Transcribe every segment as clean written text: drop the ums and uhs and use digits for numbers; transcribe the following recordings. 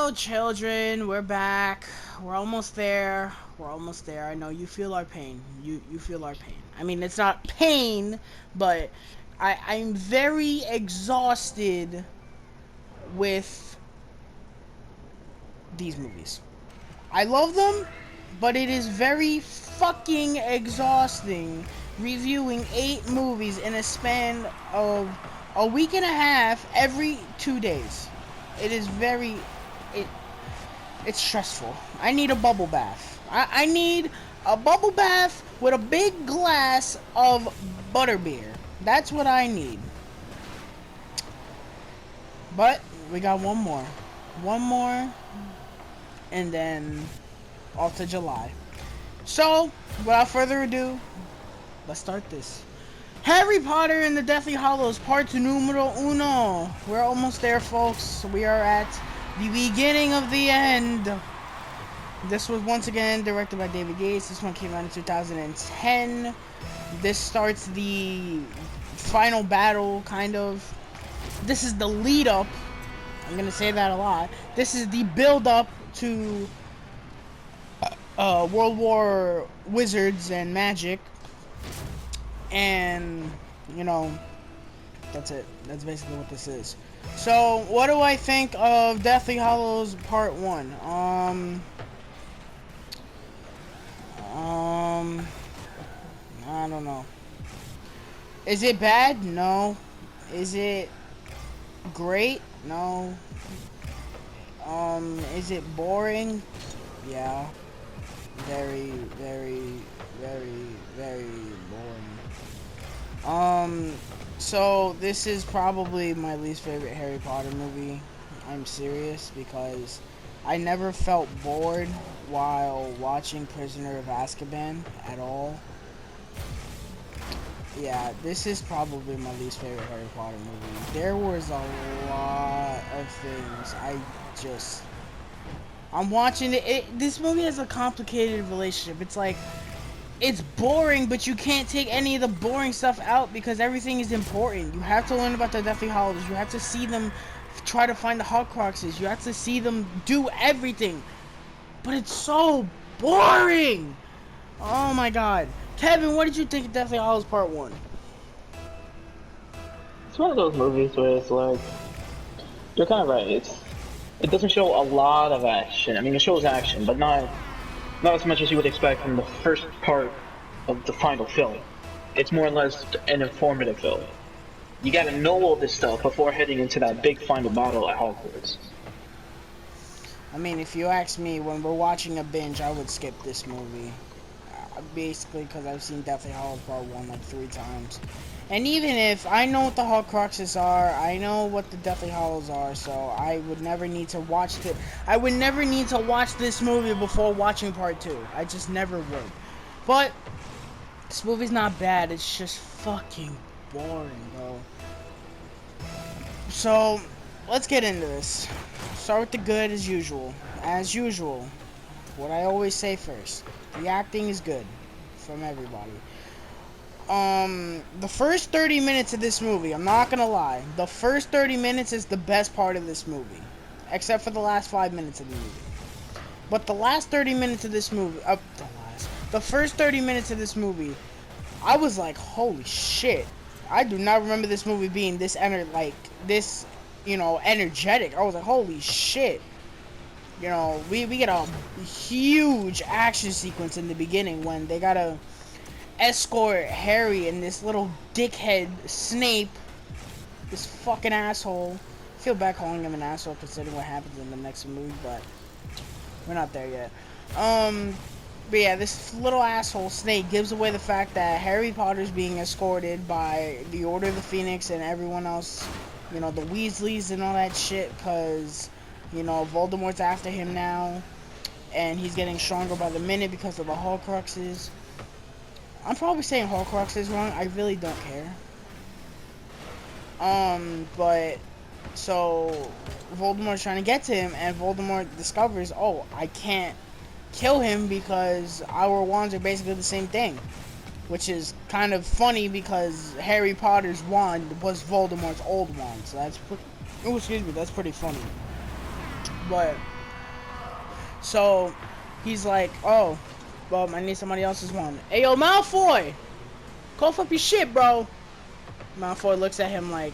Hello, children. We're back. We're almost there. We're almost there. I know you feel our pain. You feel our pain. I mean, it's not pain, but I'm very exhausted with these movies. I love them, but it is very fucking exhausting reviewing 8 movies in a span of a week and a half every 2 days. It is very it It's stressful. I need a bubble bath. I need a bubble bath with a big glass of butterbeer. That's what I need. But we got one more. One more. And then off to July. So, without further ado, let's start this. Harry Potter and the Deathly Hallows, part numero uno. We're almost there, folks. We are at the beginning of the end. This was once again directed by David Yates. This one came out in 2010. This starts the final battle, kind of. This is the lead up. I'm gonna say that a lot. This is the build up to World War Wizards and Magic. And, you know, that's it. That's basically what this is. So, what do I think of Deathly Hallows Part 1? I don't know. Is it bad? No. Is it great? No. Is it boring? Yeah. Very, very, very, very boring. So this is probably my least favorite Harry Potter movie. I'm serious, because I never felt bored while watching Prisoner of Azkaban at all. Yeah, this is probably my least favorite Harry Potter movie. There was a lot of things I'm watching it. This movie has a complicated relationship. It's like, it's boring, but you can't take any of the boring stuff out because everything is important. You have to learn about the Deathly Hallows. You have to see them try to find the Horcruxes. You have to see them do everything. But it's so boring! Oh my god. Kevin, what did you think of Deathly Hallows Part 1? It's one of those movies where it's like, you're kind of right. It doesn't show a lot of action. I mean, it shows action, but not as much as you would expect from the first part of the final film. It's more or less an informative film. You gotta know all this stuff before heading into that big final battle at Hogwarts. I mean, if you ask me, when we're watching a binge, I would skip this movie. Basically, because I've seen Deathly Hallows Part 1 like 3 times. And even if I know what the Horcruxes are, I know what the Deathly Hallows are, so I would never need to watch I would never need to watch this movie before watching Part 2. I just never would. But this movie's not bad. It's just fucking boring, bro. So let's get into this. Start with the good as usual. As usual, what I always say first. The acting is good from everybody. The first 30 minutes of this movie, I'm not gonna lie, the first 30 minutes is the best part of this movie, except for the last 5 minutes of the movie. But the last 30 minutes of this movie, the first 30 minutes of this movie, I was like, holy shit. I do not remember this movie being this energetic. I was like, holy shit. You know, we get a huge action sequence in the beginning when they gotta escort Harry and this little dickhead Snape, this fucking asshole. I feel bad calling him an asshole considering what happens in the next movie, but we're not there yet. But yeah, this little asshole Snape gives away the fact that Harry Potter's being escorted by the Order of the Phoenix and everyone else, you know, the Weasleys and all that shit, because, you know, Voldemort's after him now, and he's getting stronger by the minute because of the Horcruxes. I'm probably saying Horcruxes wrong. I really don't care. But so Voldemort's trying to get to him, and Voldemort discovers, oh, I can't kill him because our wands are basically the same thing. Which is kind of funny because Harry Potter's wand was Voldemort's old wand, so that's that's pretty funny. But So he's like, oh, well, I need somebody else's one. Hey, yo, Malfoy, cough up your shit, bro. Malfoy looks at him like,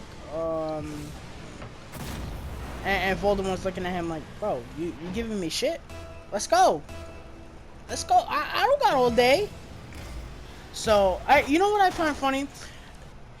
and Voldemort's looking at him like, bro, you giving me shit? Let's go. Let's go. I don't got all day. So, you know what I find funny?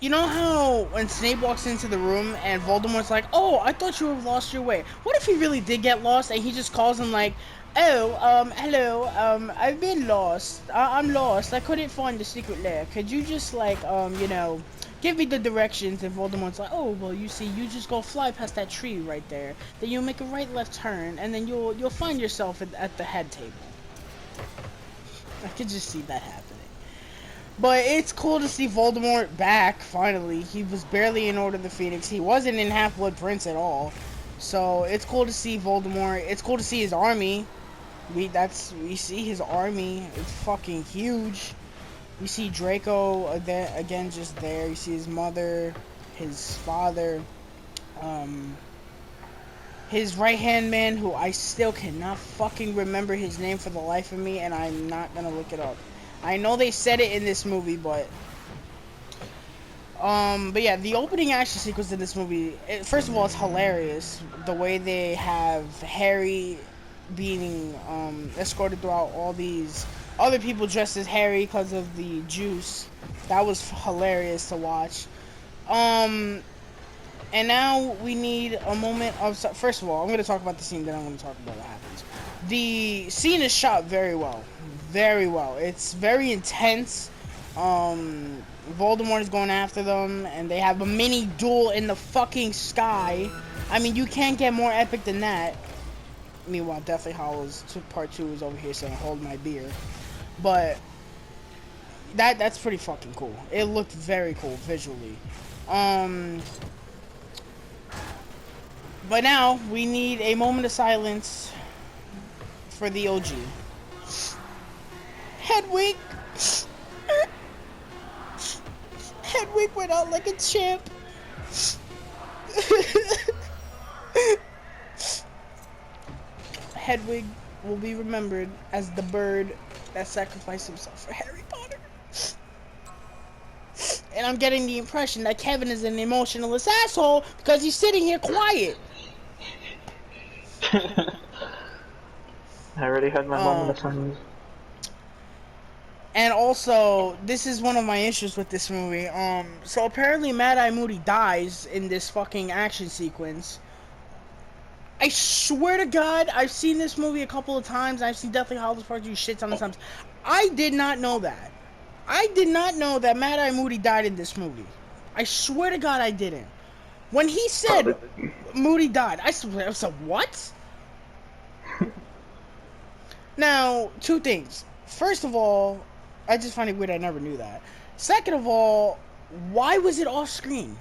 You know how when Snape walks into the room and Voldemort's like, oh, I thought you have lost your way. What if he really did get lost and he just calls him like, oh, hello, I've been lost. I'm lost. I couldn't find the secret lair. Could you just, like, you know, give me the directions? And Voldemort's like, oh, well, you see, you just go fly past that tree right there. Then you'll make a right left turn, and then you'll find yourself at the head table. I could just see that happening. But it's cool to see Voldemort back, finally. He was barely in Order of the Phoenix. He wasn't in Half-Blood Prince at all. So, it's cool to see Voldemort. It's cool to see his army. We see his army. It's fucking huge. We see Draco again just there. You see his mother, his father, his right-hand man, who I still cannot fucking remember his name for the life of me, and I'm not gonna look it up. I know they said it in this movie, but yeah, the opening action sequence in this movie, first of all, it's hilarious. The way they have Harry being escorted throughout all these other people dressed as Harry because of the juice. That was hilarious to watch. And now we need a moment of... First of all, I'm going to talk about the scene, then I'm going to talk about what happens. The scene is shot very well. Very well. It's very intense. Voldemort is going after them, and they have a mini duel in the fucking sky. I mean, you can't get more epic than that. Meanwhile, Deathly Hallows Part 2 is over here saying, hold my beer. But that's pretty fucking cool. It looked very cool visually. But now, we need a moment of silence for the OG. Hedwig! Hedwig went out like a champ. Hedwig will be remembered as the bird that sacrificed himself for Harry Potter. And I'm getting the impression that Kevin is an emotionless asshole because he's sitting here quiet. I already had my moment of silence. And also, this is one of my issues with this movie. So apparently Mad-Eye Moody dies in this fucking action sequence. I swear to God, I've seen this movie a couple of times. I've seen Deathly Hallows Part 2 shit ton of times. I did not know that. I did not know that Mad-Eye Moody died in this movie. I swear to God I didn't. When he said Moody died, I said, what? Now, two things. First of all, I just find it weird I never knew that. Second of all, why was it off screen?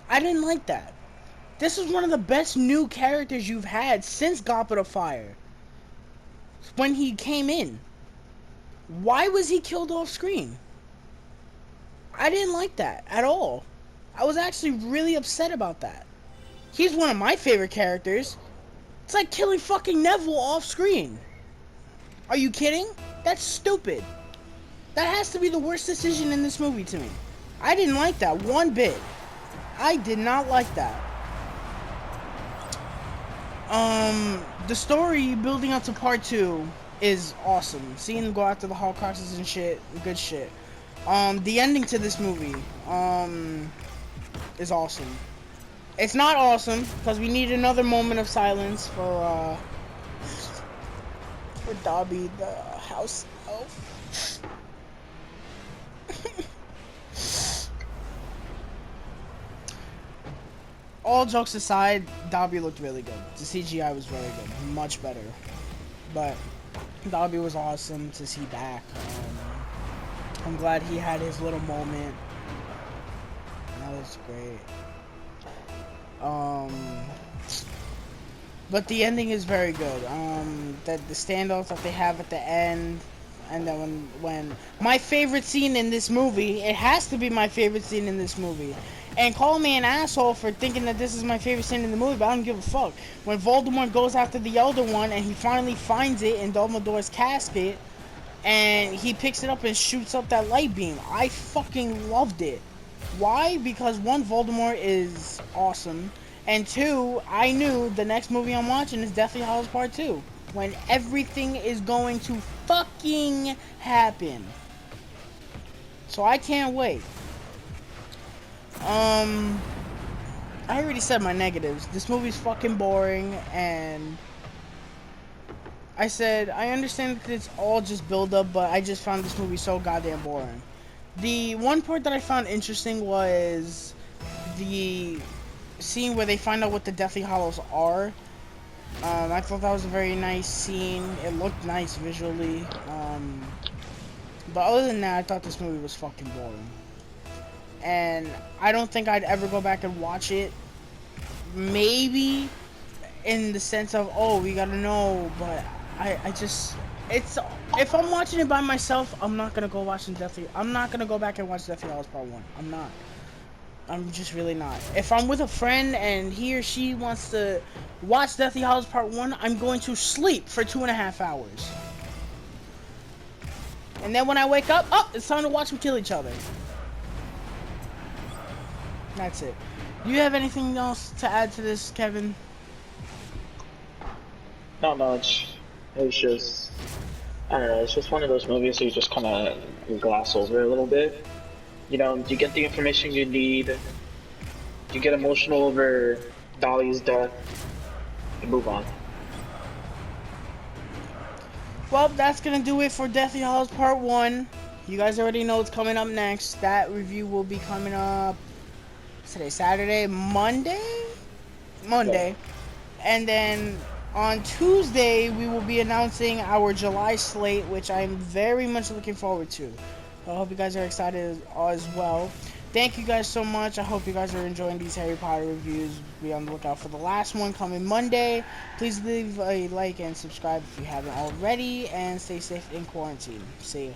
I didn't like that. This is one of the best new characters you've had since Goblet of Fire. When he came in. Why was he killed off screen? I didn't like that at all. I was actually really upset about that. He's one of my favorite characters. It's like killing fucking Neville off screen. Are you kidding? That's stupid. That has to be the worst decision in this movie to me. I didn't like that one bit. I did not like that. The story building up to Part 2 is awesome. Seeing them go after the Horcruxes and shit, good shit. The ending to this movie, is awesome. It's not awesome, because we need another moment of silence for Dobby, the house elf. All jokes aside, Dobby looked really good. The CGI was really good. Much better. But Dobby was awesome to see back. I'm glad he had his little moment. That was great. But the ending is very good. The standoff that they have at the end, and then when my favorite scene in this movie, it has to be my favorite scene in this movie, And call me an asshole for thinking that this is my favorite scene in the movie, but I don't give a fuck. When Voldemort goes after the Elder One and he finally finds it in Dumbledore's casket, and he picks it up and shoots up that light beam, I fucking loved it. Why? Because one, Voldemort is awesome, and two, I knew the next movie I'm watching is Deathly Hallows Part 2, when everything is going to fucking happen. So I can't wait. I already said my negatives. This movie's fucking boring, and I said I understand that it's all just build up, but I just found this movie so goddamn boring. The one part that I found interesting was the scene where they find out what the Deathly Hallows are. I thought that was a very nice scene. It looked nice visually. But other than that, I thought this movie was fucking boring. And I don't think I'd ever go back and watch it. Maybe in the sense of, oh, we gotta know, but I just, it's, if I'm watching it by myself, I'm not gonna go watching I'm not gonna go back and watch Deathly Hallows Part 1. I'm not. I'm just really not. If I'm with a friend and he or she wants to watch Deathly Hallows Part 1, I'm going to sleep for 2.5 hours. And then when I wake up, oh, it's time to watch them kill each other. That's it. Do you have anything else to add to this, Kevin? Not much. It's just, I don't know, it's just one of those movies you just kind of gloss over a little bit. You know, you get the information you need, you get emotional over Dolly's death, and move on. Well, that's gonna do it for Deathly Hallows Part 1. You guys already know what's coming up next. That review will be coming up today, Saturday, Monday? Monday. And then on Tuesday, we will be announcing our July slate, which I'm very much looking forward to. I hope you guys are excited as well. Thank you guys so much. I hope you guys are enjoying these Harry Potter reviews. Be on the lookout for the last one coming Monday. Please leave a like and subscribe if you haven't already. And stay safe in quarantine. See you.